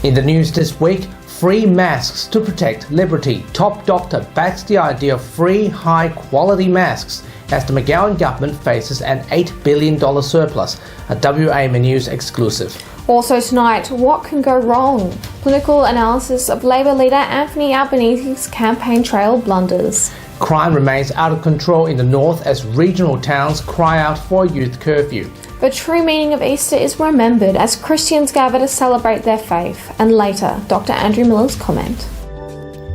In the news this week, free masks to protect liberty. Top doctor backs the idea of free, high-quality masks as the McGowan Government faces an $8 billion surplus. A WA News exclusive. Also tonight, what can go wrong? Political analysis of Labor leader Anthony Albanese's campaign trail blunders. Crime remains out of control in the north as regional towns cry out for a youth curfew. The true meaning of Easter is remembered as Christians gather to celebrate their faith. And later, Dr. Andrew Miller's comment.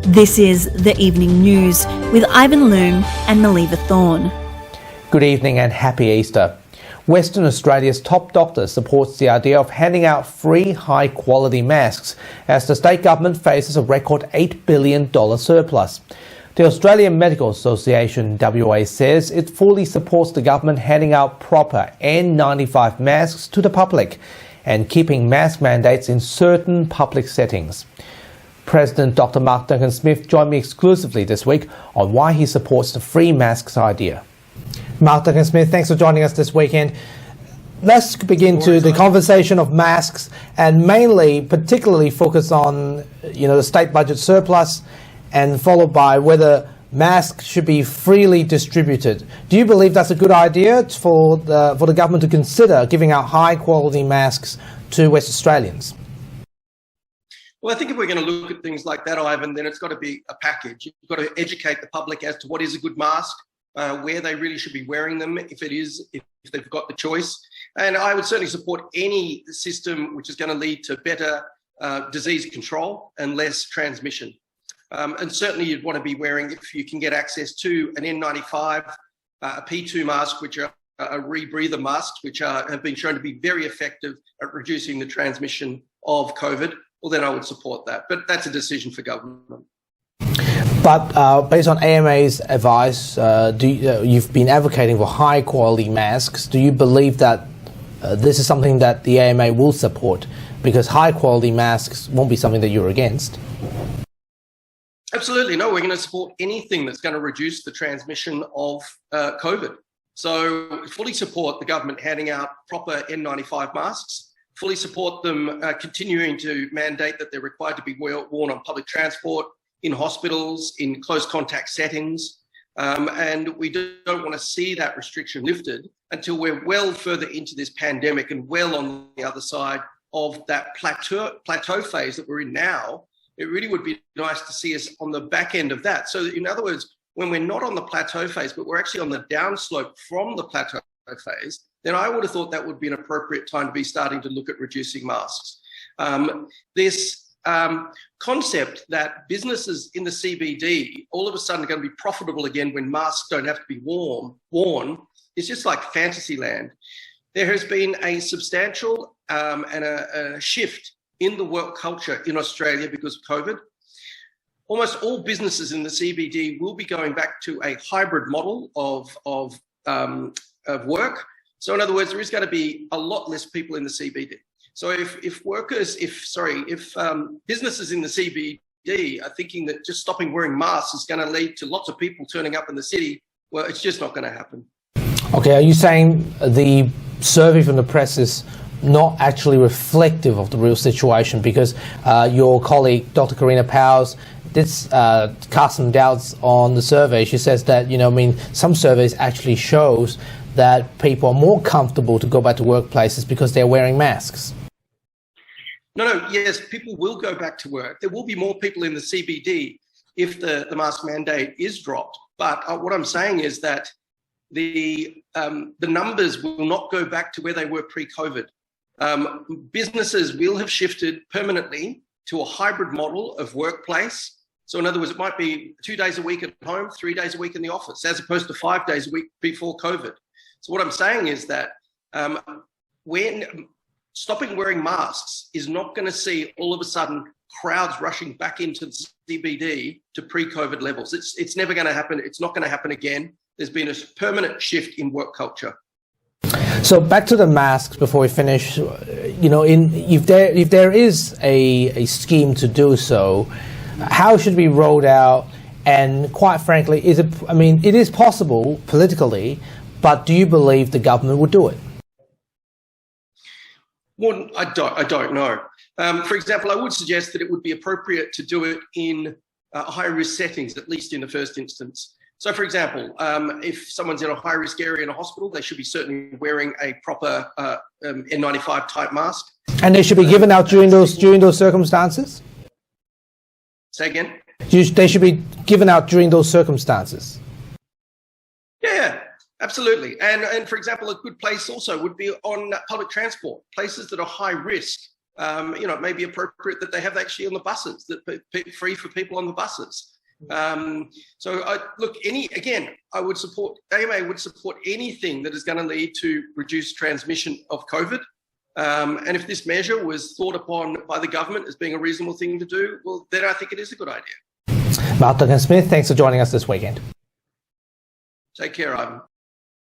This is The Evening News with Ivan Loom and Maliva Thorne. Good evening and happy Easter. Western Australia's top doctor supports the idea of handing out free, high-quality masks as the state government faces a record $8 billion surplus. The Australian Medical Association WA says it fully supports the government handing out proper N95 masks to the public and keeping mask mandates in certain public settings. President Dr. Mark Duncan-Smith joined me exclusively this week on why he supports the free masks idea. Mark Duncan-Smith, thanks for joining us this weekend. Let's begin to the conversation of masks and particularly focus on, the state budget surplus and followed by whether masks should be freely distributed. Do you believe that's a good idea for the government to consider giving out high-quality masks to West Australians? Well, I think if we're going to look at things like that, Ivan, then it's got to be a package. You've got to educate the public as to what is a good mask, where they really should be wearing them, if they've got the choice. And I would certainly support any system which is going to lead to better disease control and less transmission. And certainly you'd want to be wearing, if you can get access to, an N95, a P2 mask, which are a rebreather masks, which have been shown to be very effective at reducing the transmission of COVID, well, then I would support that. But that's a decision for government. But based on AMA's advice, you've been advocating for high-quality masks. Do you believe that this is something that the AMA will support? Because high-quality masks won't be something that you're against. Absolutely. No, we're going to support anything that's going to reduce the transmission of COVID. So fully support the government handing out proper N95 masks, fully support them continuing to mandate that they're required to be worn on public transport, in hospitals, in close contact settings. And we don't want to see that restriction lifted until we're well further into this pandemic and well on the other side of that plateau phase that we're in now. It really would be nice to see us on the back end of that. So in other words, when we're not on the plateau phase, but we're actually on the downslope from the plateau phase, then I would have thought that would be an appropriate time to be starting to look at reducing masks. This concept that businesses in the CBD all of a sudden are going to be profitable again when masks don't have to be worn is just like fantasy land. There has been a substantial and a shift in the work culture in Australia because of COVID. Almost all businesses in the CBD will be going back to a hybrid model of work. So in other words, there is going to be a lot less people in the CBD. So if businesses in the CBD are thinking that just stopping wearing masks is going to lead to lots of people turning up in the city, well, it's just not going to happen. Okay, are you saying the survey from the press is not actually reflective of the real situation? Because your colleague, Dr. Karina Powers, did cast some doubts on the survey. She says that, some surveys actually shows that people are more comfortable to go back to workplaces because they're wearing masks. No, yes, people will go back to work. There will be more people in the CBD if the mask mandate is dropped. But what I'm saying is that the numbers will not go back to where they were pre-COVID. Businesses will have shifted permanently to a hybrid model of workplace. So in other words, it might be 2 days a week at home, 3 days a week in the office, as opposed to 5 days a week before COVID. So what I'm saying is that when stopping wearing masks is not going to see all of a sudden crowds rushing back into the CBD to pre-COVID levels. It's never going to happen. It's not going to happen again. There's been a permanent shift in work culture. So back to the masks before we finish. If there is a scheme to do so, how should it be rolled out? And quite frankly, it is possible politically, but do you believe the government would do it? Well, I don't know. For example, I would suggest that it would be appropriate to do it in high-risk settings, at least in the first instance. So, for example, if someone's in a high-risk area in a hospital, they should be certainly wearing a proper N95 type mask. And they should be given out during those circumstances? Say again? They should be given out during those circumstances. Yeah, absolutely. And for example, a good place also would be on public transport, places that are high risk. It may be appropriate that they have actually on the buses, that free for people on the buses. I would support, AMA would support anything that is going to lead to reduced transmission of COVID. And if this measure was thought upon by the government as being a reasonable thing to do, well, then I think it is a good idea. Mark Duncan-Smith, thanks for joining us this weekend. Take care, Ivan.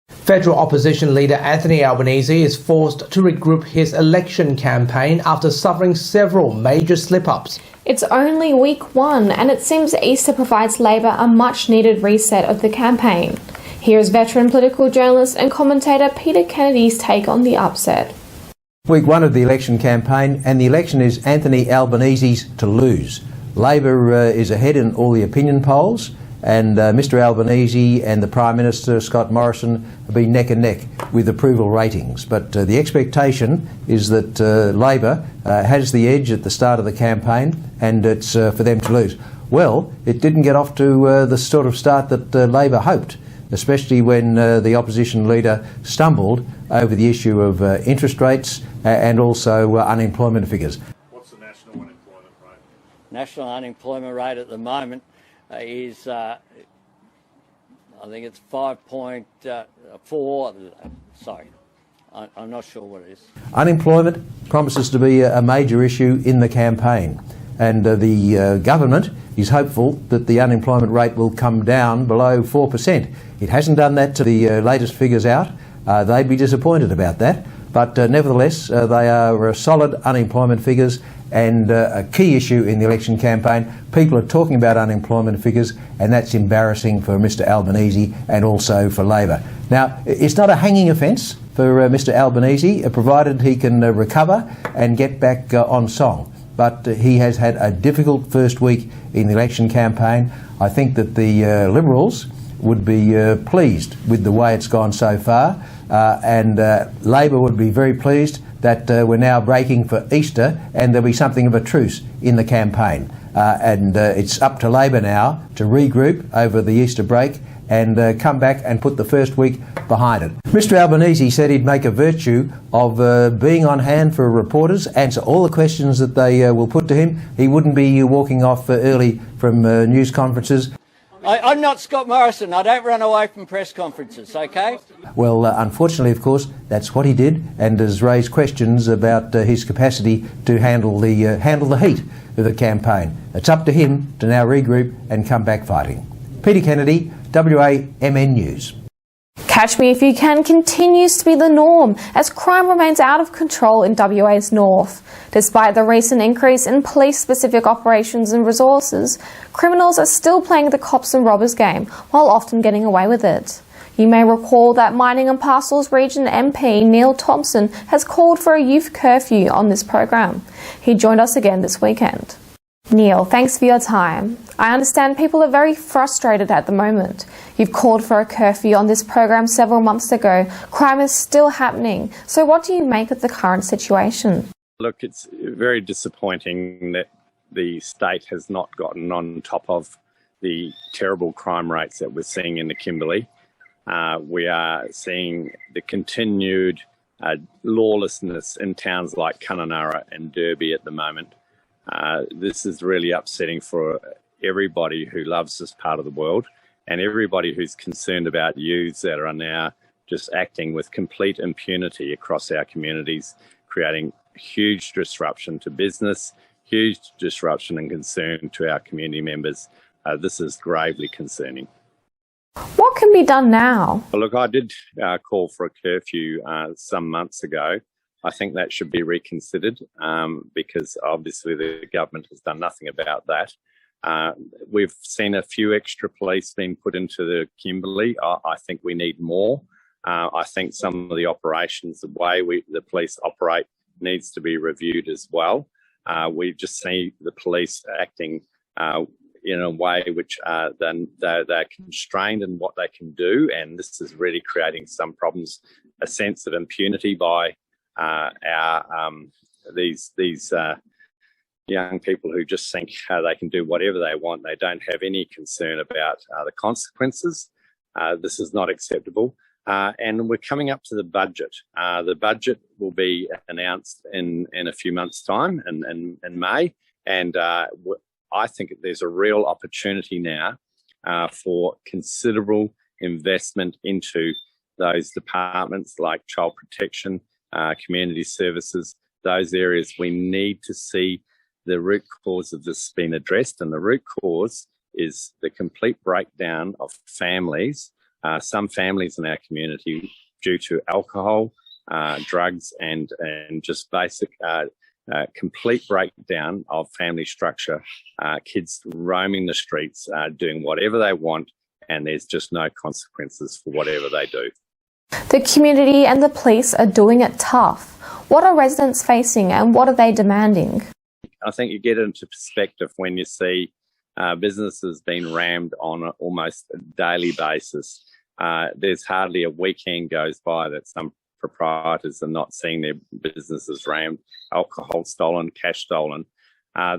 Federal opposition leader Anthony Albanese is forced to regroup his election campaign after suffering several major slip-ups. It's only week one, and it seems Easter provides Labor a much-needed reset of the campaign. Here's veteran political journalist and commentator Peter Kennedy's take on the upset. Week one of the election campaign, and the election is Anthony Albanese's to lose. Labor is ahead in all the opinion polls, and Mr Albanese and the Prime Minister, Scott Morrison, have been neck and neck with approval ratings. But the expectation is that Labor has the edge at the start of the campaign, and it's for them to lose. Well, it didn't get off to the sort of start that Labor hoped, especially when the opposition leader stumbled over the issue of interest rates and also unemployment figures. What's the national unemployment rate? National unemployment rate at the moment is, I think it's 5.4. Sorry, I'm not sure what it is. Unemployment promises to be a major issue in the campaign, and the government is hopeful that the unemployment rate will come down below 4%. It hasn't done that to the latest figures out. They'd be disappointed about that, but nevertheless they are solid unemployment figures, and a key issue in the election campaign. People are talking about unemployment figures, and that's embarrassing for Mr Albanese and also for Labor. Now, it's not a hanging offence for Mr Albanese, provided he can recover and get back on song. But he has had a difficult first week in the election campaign. I think that the Liberals would be pleased with the way it's gone so far, and Labor would be very pleased that we're now breaking for Easter, and there'll be something of a truce in the campaign. And it's up to Labor now to regroup over the Easter break and come back and put the first week behind it. Mr Albanese said he'd make a virtue of being on hand for reporters, answer all the questions that they will put to him. He wouldn't be walking off early from news conferences. I'm not Scott Morrison. I don't run away from press conferences, okay? Well, unfortunately, of course, that's what he did, and has raised questions about his capacity to handle the heat of the campaign. It's up to him to now regroup and come back fighting. Peter Kennedy, WAMN News. Catch Me If You Can continues to be the norm as crime remains out of control in WA's north. Despite the recent increase in police-specific operations and resources, criminals are still playing the cops and robbers game while often getting away with it. You may recall that Mining and Parcels Region MP Neil Thompson has called for a youth curfew on this program. He joined us again this weekend. Neil, thanks for your time. I understand people are very frustrated at the moment. You've called for a curfew on this program several months ago. Crime is still happening. So what do you make of the current situation? Look, it's very disappointing that the state has not gotten on top of the terrible crime rates that we're seeing in the Kimberley. We are seeing the continued lawlessness in towns like Kununurra and Derby at the moment. This is really upsetting for everybody who loves this part of the world, and everybody who's concerned about youths that are now just acting with complete impunity across our communities, creating huge disruption to business, huge disruption and concern to our community members. This is gravely concerning. What can be done now? Well, look, I did call for a curfew some months ago. I think that should be reconsidered because obviously the government has done nothing about that. We've seen a few extra police being put into the Kimberley. I think we need more. I think some of the operations, the way the police operate, needs to be reviewed as well. We just see the police acting in a way which then they're constrained in what they can do, and this is really creating some problems, a sense of impunity by these young people who just think they can do whatever they want. They don't have any concern about the consequences. This is not acceptable. And we're coming up to the budget. The budget will be announced in a few months' time, in May, and I think there's a real opportunity now for considerable investment into those departments like child protection, community services, those areas. We need to see the root cause of this being addressed, and the root cause is the complete breakdown of families, some families in our community, due to alcohol, drugs, and just basic complete breakdown of family structure, kids roaming the streets, doing whatever they want, and there's just no consequences for whatever they do. The community and the police are doing it tough. What are residents facing and what are they demanding? I think you get into perspective when you see businesses being rammed on an almost daily basis. There's hardly a weekend goes by that some proprietors are not seeing their businesses rammed, alcohol stolen, cash stolen.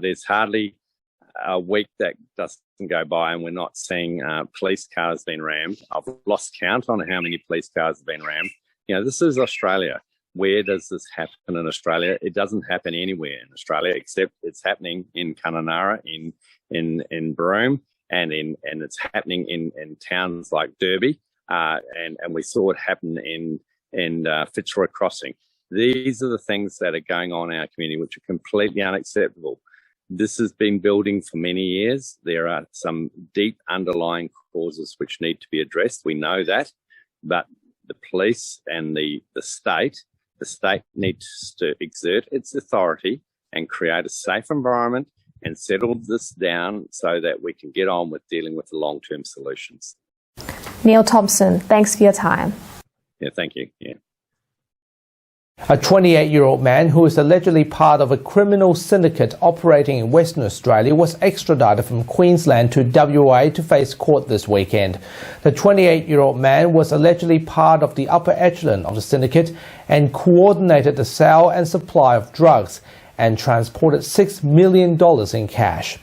There's hardly a week that doesn't go by and we're not seeing police cars being rammed. I've lost count on how many police cars have been rammed. You know, this is Australia. Where does this happen in Australia? It doesn't happen anywhere in Australia, except it's happening in Kununurra, in Broome, and it's happening in towns like Derby, and we saw it happen in Fitzroy Crossing. These are the things that are going on in our community, which are completely unacceptable. This has been building for many years. There are some deep underlying causes which need to be addressed. We know that, but the police and the state needs to exert its authority and create a safe environment and settle this down so that we can get on with dealing with the long-term solutions. Neil Thompson, thanks for your time. Yeah, thank you. Yeah. A 28-year-old man who is allegedly part of a criminal syndicate operating in Western Australia was extradited from Queensland to WA to face court this weekend. The 28-year-old man was allegedly part of the upper echelon of the syndicate and coordinated the sale and supply of drugs and transported $6 million in cash.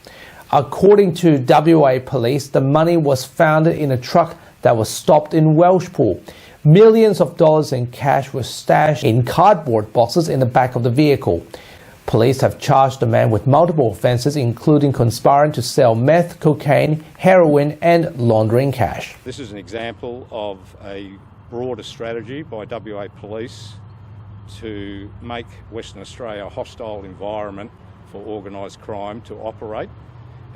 According to WA police, the money was found in a truck that was stopped in Welshpool. Millions of dollars in cash were stashed in cardboard boxes in the back of the vehicle. Police have charged the man with multiple offences, including conspiring to sell meth, cocaine, heroin and laundering cash. This is an example of a broader strategy by WA Police to make Western Australia a hostile environment for organised crime to operate.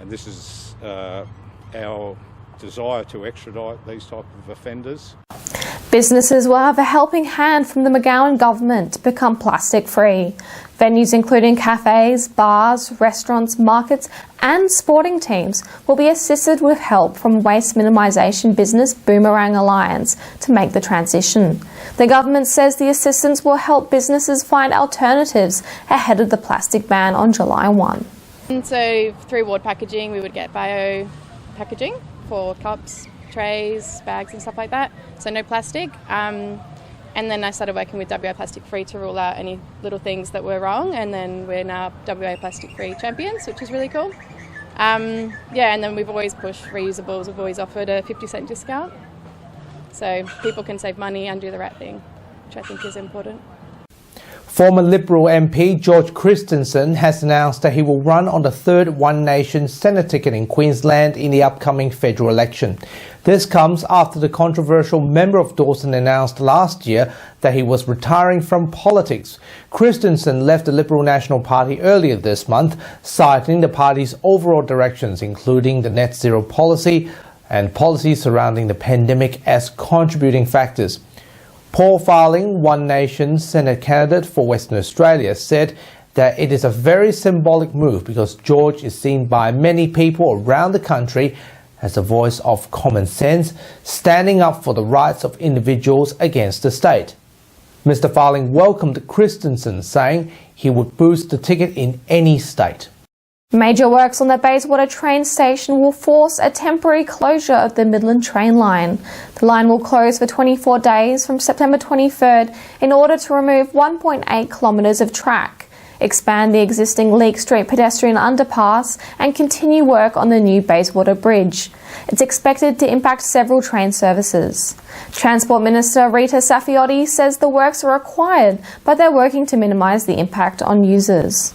And this is our desire to extradite these type of offenders. Businesses will have a helping hand from the McGowan Government to become plastic free. Venues including cafes, bars, restaurants, markets and sporting teams will be assisted with help from waste minimisation business Boomerang Alliance to make the transition. The government says the assistance will help businesses find alternatives ahead of the plastic ban on July 1. And so through Ward Packaging we would get bio packaging for cups, trays, bags and stuff like that, so no plastic. And then I started working with WA Plastic Free to rule out any little things that were wrong, and then we're now WA Plastic Free champions, which is really cool. And then we've always pushed reusables. We've always offered a 50% discount so people can save money and do the right thing, which I think is important. Former Liberal MP George Christensen has announced that he will run on the third One Nation Senate ticket in Queensland in the upcoming federal election. This comes after the controversial member of Dawson announced last year that he was retiring from politics. Christensen left the Liberal National Party earlier this month, citing the party's overall directions, including the net zero policy and policies surrounding the pandemic as contributing factors. Paul Farling, One Nation Senate candidate for Western Australia, said that it is a very symbolic move because George is seen by many people around the country as a voice of common sense, standing up for the rights of individuals against the state. Mr. Farling welcomed Christensen, saying he would boost the ticket in any state. Major works on the Bayswater train station will force a temporary closure of the Midland train line. The line will close for 24 days from September 23rd in order to remove 1.8 kilometres of track, expand the existing Leake Street pedestrian underpass and continue work on the new Bayswater Bridge. It's expected to impact several train services. Transport Minister Rita Saffioti says the works are required, but they're working to minimise the impact on users.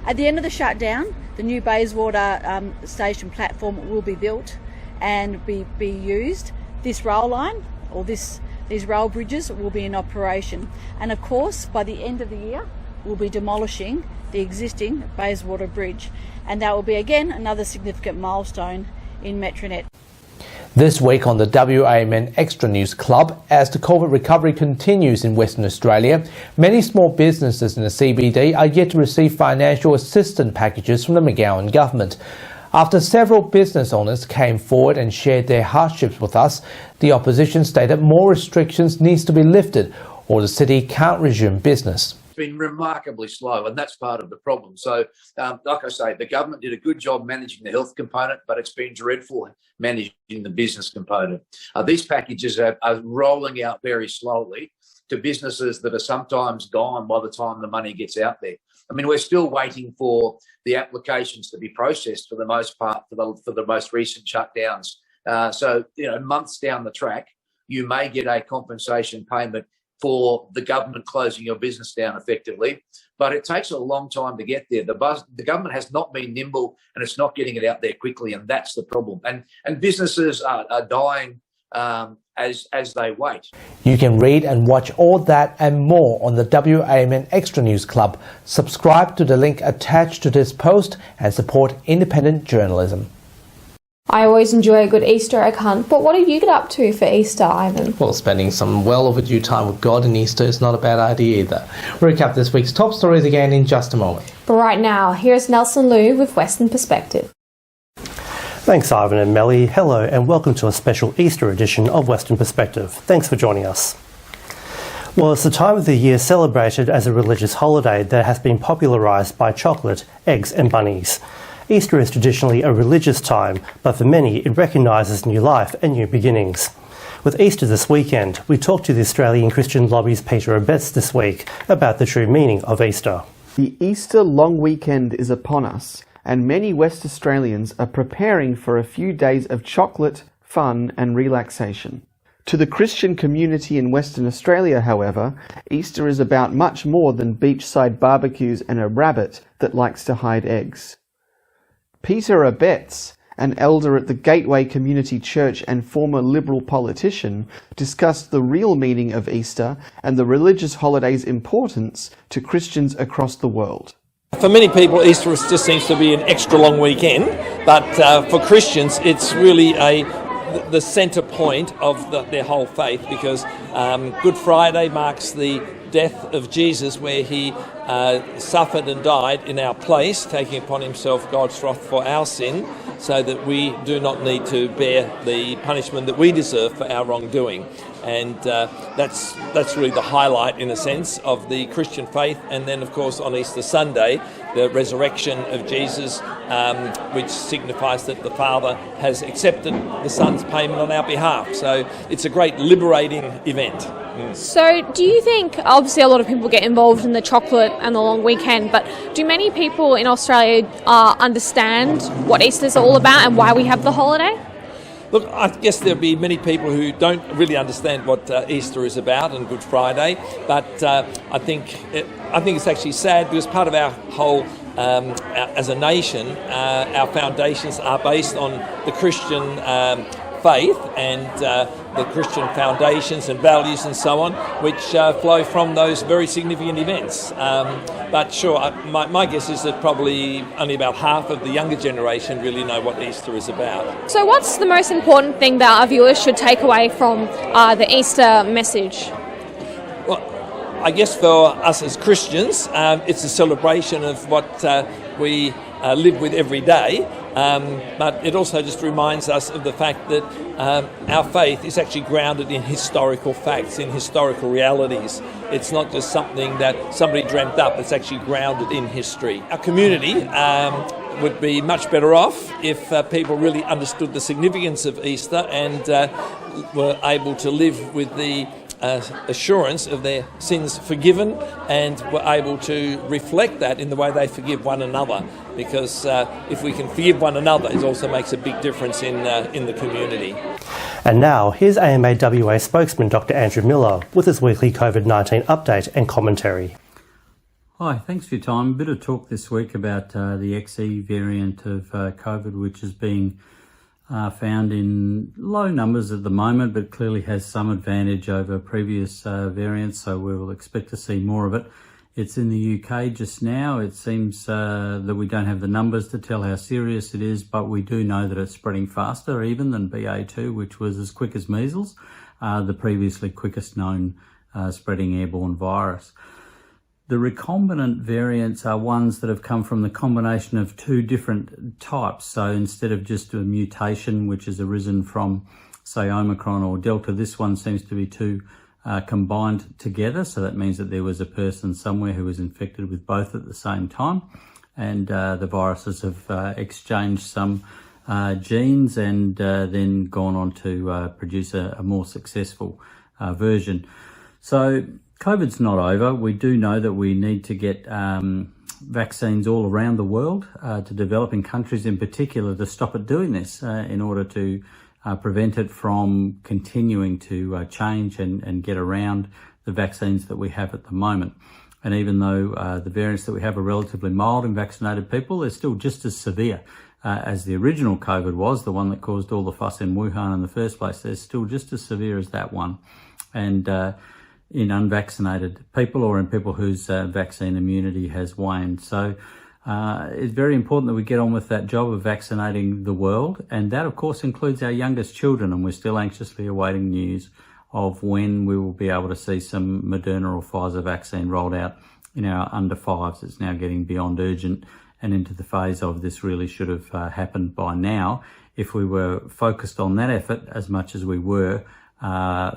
At the end of the shutdown, the new Bayswater station platform will be built and be used. This rail line, or these rail bridges, will be in operation. And of course, by the end of the year, we'll be demolishing the existing Bayswater Bridge. And that will be, again, another significant milestone in Metronet. This week on the WAMN Extra News Club, as the COVID recovery continues in Western Australia, many small businesses in the CBD are yet to receive financial assistance packages from the McGowan Government. After several business owners came forward and shared their hardships with us, the opposition stated more restrictions needs to be lifted or the city can't resume business. Been remarkably slow, and that's part of the problem. So, like I say, the government did a good job managing the health component, but it's been dreadful managing the business component. These packages are rolling out very slowly to businesses that are sometimes gone by the time the money gets out there. I mean, we're still waiting for the applications to be processed for the most part for the most recent shutdowns. So, months down the track, you may get a compensation payment for the government closing your business down effectively, but it takes a long time to get there. The government has not been nimble, and it's not getting it out there quickly, and that's the problem. And businesses are dying as they wait. You can read and watch all that and more on the WAMN Extra News Club. Subscribe to the link attached to this post and support independent journalism. I always enjoy a good Easter egg hunt, but what do you get up to for Easter, Ivan? Well, spending some well overdue time with God in Easter is not a bad idea either. We'll recap this week's top stories again in just a moment. But right now, here's Nelson Liu with Western Perspective. Thanks, Ivan and Melly. Hello and welcome to a special Easter edition of Western Perspective. Thanks for joining us. Well, it's the time of the year celebrated as a religious holiday that has been popularised by chocolate, eggs and bunnies. Easter is traditionally a religious time, but for many it recognises new life and new beginnings. With Easter this weekend, we talked to the Australian Christian Lobby's Peter Abetz this week about the true meaning of Easter. The Easter long weekend is upon us, and many West Australians are preparing for a few days of chocolate, fun and relaxation. To the Christian community in Western Australia, however, Easter is about much more than beachside barbecues and a rabbit that likes to hide eggs. Peter Abetz, an elder at the Gateway Community Church and former Liberal politician, discussed the real meaning of Easter and the religious holiday's importance to Christians across the world. For many people, Easter just seems to be an extra long weekend, but for Christians, it's really the centre point of their whole faith, because Good Friday marks the death of Jesus, where he suffered and died in our place, taking upon himself God's wrath for our sin, so that we do not need to bear the punishment that we deserve for our wrongdoing. And that's really the highlight, in a sense, of the Christian faith. And then, of course, on Easter Sunday, the resurrection of Jesus, which signifies that the Father has accepted the Son's payment on our behalf. So it's a great liberating event. So do you think, obviously a lot of people get involved in the chocolate and the long weekend, but do many people in Australia understand what Easter's all about and why we have the holiday? Look, I guess there'll be many people who don't really understand what Easter is about and Good Friday, but I think it's actually sad, because part of our whole, as a nation, our foundations are based on the Christian faith and the Christian foundations and values and so on, which flow from those very significant events. But sure, my guess is that probably only about half of the younger generation really know what Easter is about. So what's the most important thing that our viewers should take away from the Easter message? Well, I guess for us as Christians, it's a celebration of what we live with every day, But it also just reminds us of the fact that our faith is actually grounded in historical facts, in historical realities. It's not just something that somebody dreamt up, it's actually grounded in history. Our community would be much better off if people really understood the significance of Easter and were able to live with the assurance of their sins forgiven and were able to reflect that in the way they forgive one another, because if we can forgive one another, it also makes a big difference in the community. And now, here's AMA WA spokesman Dr Andrew Miller with his weekly COVID-19 update and commentary. Hi, thanks for your time. A bit of talk this week about the XE variant of COVID, which is being found in low numbers at the moment, but clearly has some advantage over previous variants, so we will expect to see more of it. It's in the UK just now. It seems that we don't have the numbers to tell how serious it is, but we do know that it's spreading faster even than BA2, which was as quick as measles, the previously quickest known spreading airborne virus. The recombinant variants are ones that have come from the combination of two different types. So instead of just a mutation which has arisen from, say, Omicron or Delta, this one seems to be two combined together. So that means that there was a person somewhere who was infected with both at the same time. And the viruses have exchanged some genes and then gone on to produce a more successful version. So COVID's not over. We do know that we need to get vaccines all around the world to developing countries in particular to stop it doing this in order to prevent it from continuing to change and get around the vaccines that we have at the moment. And even though the variants that we have are relatively mild in vaccinated people, they're still just as severe as the original COVID was, the one that caused all the fuss in Wuhan in the first place. They're still just as severe as that one. And in unvaccinated people or in people whose vaccine immunity has waned. So it's very important that we get on with that job of vaccinating the world, and that of course includes our youngest children, and we're still anxiously awaiting news of when we will be able to see some Moderna or Pfizer vaccine rolled out in our under fives. It's now getting beyond urgent and into the phase of this really should have happened by now if we were focused on that effort as much as we were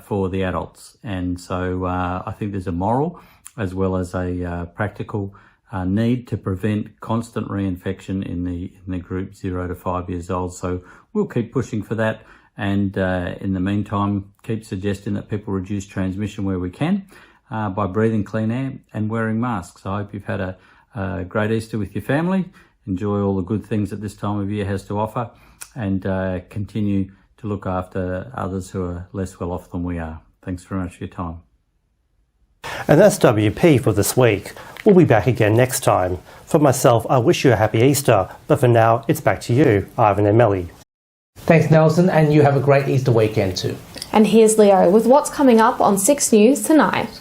for the adults. And so I think there's a moral as well as a practical need to prevent constant reinfection in the group 0 to 5 years old. So we'll keep pushing for that, and in the meantime keep suggesting that people reduce transmission where we can by breathing clean air and wearing masks. I hope you've had a great Easter with your family. Enjoy all the good things that this time of year has to offer, and continue to look after others who are less well off than we are. Thanks very much for your time. And that's WP for this week. We'll be back again next time. For myself, I wish you a happy Easter, but for now, it's back to you, Ivan and Melly. Thanks, Nelson, and you have a great Easter weekend too. And here's Leo with what's coming up on 6 News tonight.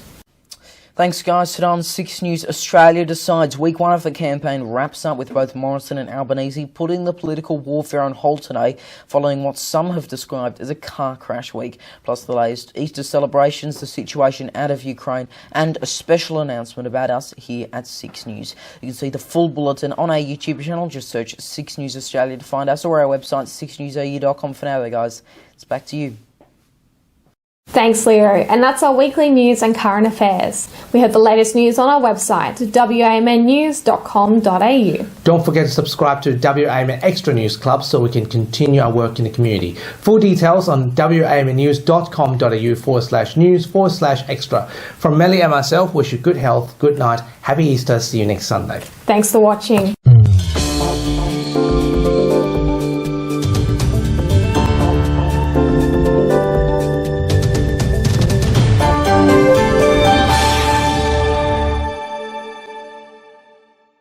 Thanks, guys. Today on 6 News, Australia decides week 1 of the campaign wraps up with both Morrison and Albanese putting the political warfare on hold today following what some have described as a car crash week, plus the latest Easter celebrations, the situation out of Ukraine, and a special announcement about us here at 6 News. You can see the full bulletin on our YouTube channel. Just search 6 News Australia to find us, or our website 6newsau.com. For now, though, guys, it's back to you. Thanks, Leo. And that's our weekly news and current affairs. We have the latest news on our website, wamnnews.com.au. Don't forget to subscribe to WAMN Extra News Club so we can continue our work in the community. Full details on wamnnews.com.au/news/extra. From Melly and myself, wish you good health, good night, happy Easter, see you next Sunday. Thanks for watching.